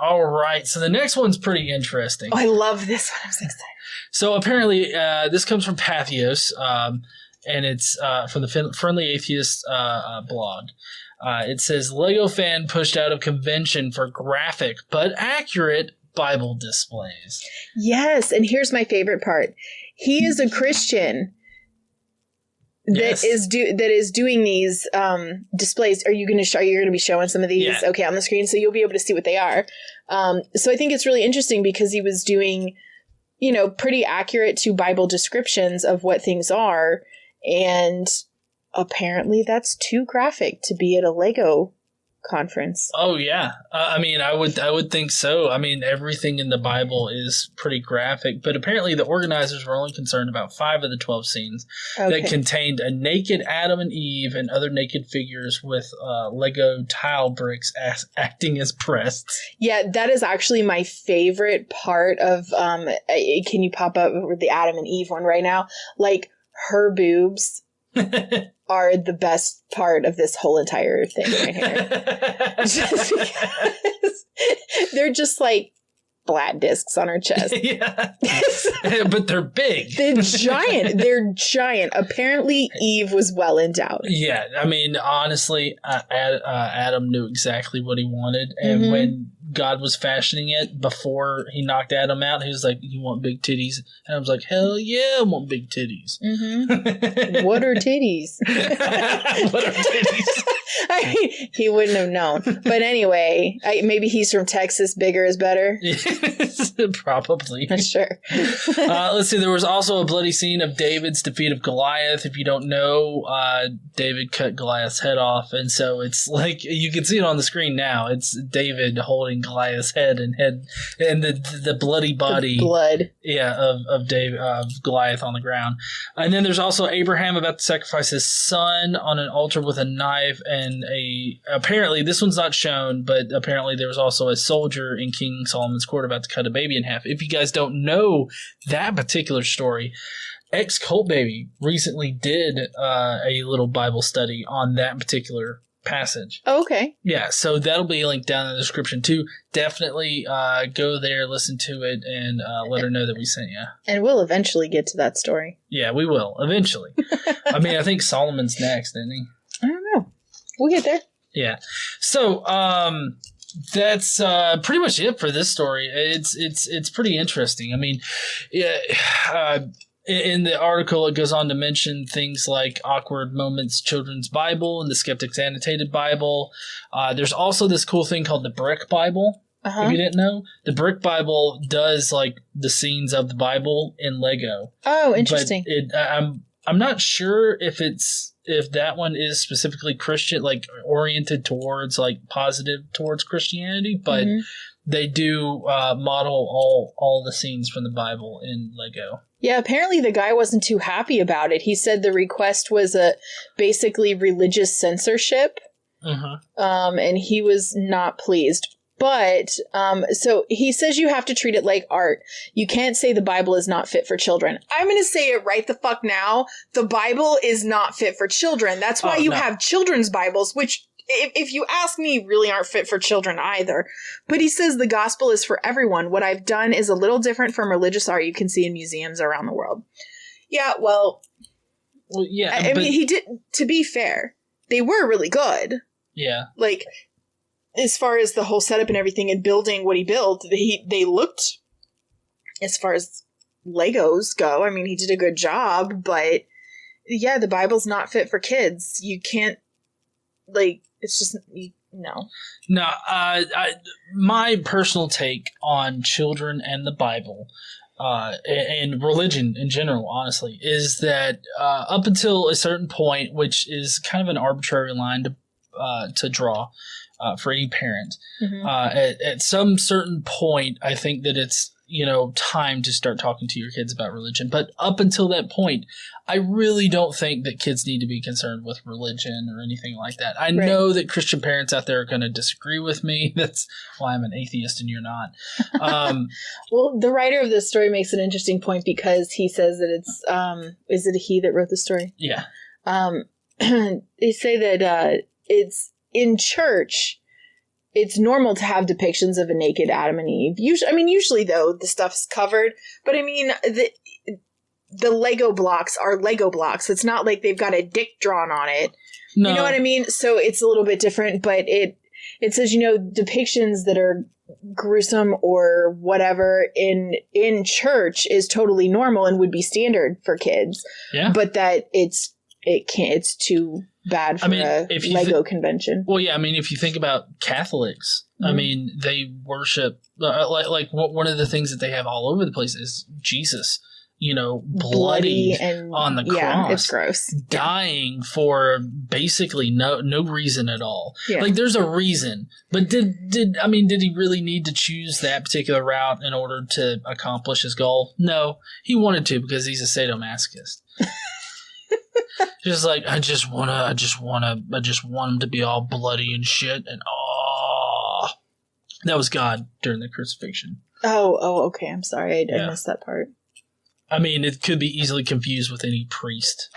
All right. So the next one's pretty interesting. Oh, I love this one. I'm so excited. So apparently this comes from Pathos, and it's from the Friendly Atheist blog. It says, Lego fan pushed out of convention for graphic but accurate Bible displays. Yes, and here's my favorite part. He is a Christian that is doing these displays. Are you going to be showing some of these? Yeah. Okay, on the screen, so you'll be able to see what they are. So I think it's really interesting because he was doing, pretty accurate to Bible descriptions of what things are, and apparently that's too graphic to be at a Lego conference. Oh yeah, I would think so. I mean, everything in the Bible is pretty graphic, but apparently the organizers were only concerned about 5 of the 12 scenes that contained a naked Adam and Eve and other naked figures with Lego tile bricks acting as breasts. Yeah, that is actually my favorite part of. Can you pop up the Adam and Eve one right now? Like her boobs. Are the best part of this whole entire thing right here. Just because they're just like flat discs on her chest. Yeah. But they're big. They're giant. They're giant. Apparently Eve was well endowed. Yeah. I mean, honestly, Adam knew exactly what he wanted. And when God was fashioning it, before he knocked Adam out, he was like, "You want big titties?" And I was like, "Hell yeah, I want big titties." Mm-hmm. What are titties? What are titties? He wouldn't have known. But anyway, maybe he's from Texas. Bigger is better. Probably. Sure. Let's see. There was also a bloody scene of David's defeat of Goliath. If you don't know, David cut Goliath's head off. And so it's like, you can see it on the screen now. It's David holding Goliath's head and the bloody body. The blood. Yeah, of Goliath on the ground. And then there's also Abraham about to sacrifice his son on an altar with a knife, and apparently, this one's not shown, but apparently there was also a soldier in King Solomon's court about to cut a baby in half. If you guys don't know that particular story, Ex-Cult Baby recently did a little Bible study on that particular passage. Oh, okay. Yeah, so that'll be linked down in the description too. Definitely go there, listen to it, and let her know that we sent you. And we'll eventually get to that story. Yeah, we will, eventually. I mean, I think Solomon's next, isn't he? I don't know. We'll get there. Yeah. So, that's pretty much it for this story. It's pretty interesting. I mean, in the article, it goes on to mention things like Awkward Moments Children's Bible and the Skeptic's Annotated Bible. There's also this cool thing called the Brick Bible. If you didn't know, the Brick Bible does like the scenes of the Bible in Lego. Oh, interesting. But I'm not sure if that one is specifically Christian, like oriented towards like positive towards Christianity, but they do model all the scenes from the Bible in Lego. Yeah, apparently the guy wasn't too happy about it. He said the request was basically religious censorship, and he was not pleased. But, so he says you have to treat it like art. You can't say the Bible is not fit for children. I'm going to say it right the fuck now. The Bible is not fit for children. That's why you have children's Bibles, which, if you ask me, really aren't fit for children either. But he says the gospel is for everyone. What I've done is a little different from religious art you can see in museums around the world. Yeah, well yeah. I mean, he did, to be fair, they were really good. Yeah. Like, as far as the whole setup and everything and building what he built, they looked, as far as Legos go, I mean, he did a good job, but yeah, the Bible's not fit for kids. You can't, like, it's just, no. No, my personal take on children and the Bible, and religion in general, honestly, is that up until a certain point, which is kind of an arbitrary line to draw, for any parent. At some certain point, I think that it's, time to start talking to your kids about religion. But up until that point, I really don't think that kids need to be concerned with religion or anything like that. I know that Christian parents out there are going to disagree with me. That's why I'm an atheist and you're not. Well, the writer of this story makes an interesting point because he says that it's, is it he that wrote the story? Yeah. They say that it's in church, it's normal to have depictions of a naked Adam and Eve. Usually though, the stuff's covered, but I mean, the Lego blocks are Lego blocks. It's not like they've got a dick drawn on it. No. You know what I mean? So it's a little bit different, but it says, depictions that are gruesome or whatever in church is totally normal and would be standard for kids. Yeah. But that it's too bad for a Lego convention. Well, yeah, I mean, if you think about Catholics, I mean, they worship, like one of the things that they have all over the place is Jesus, bloody and, on the cross. Yeah, it's gross. Dying for basically no reason at all. Yeah. Like, there's a reason. But did he really need to choose that particular route in order to accomplish his goal? No. He wanted to because he's a sadomasochist. Just like, I just want him to be all bloody and shit, and that was God during the crucifixion. Oh, okay. I'm sorry, I missed that part. I mean, it could be easily confused with any priest.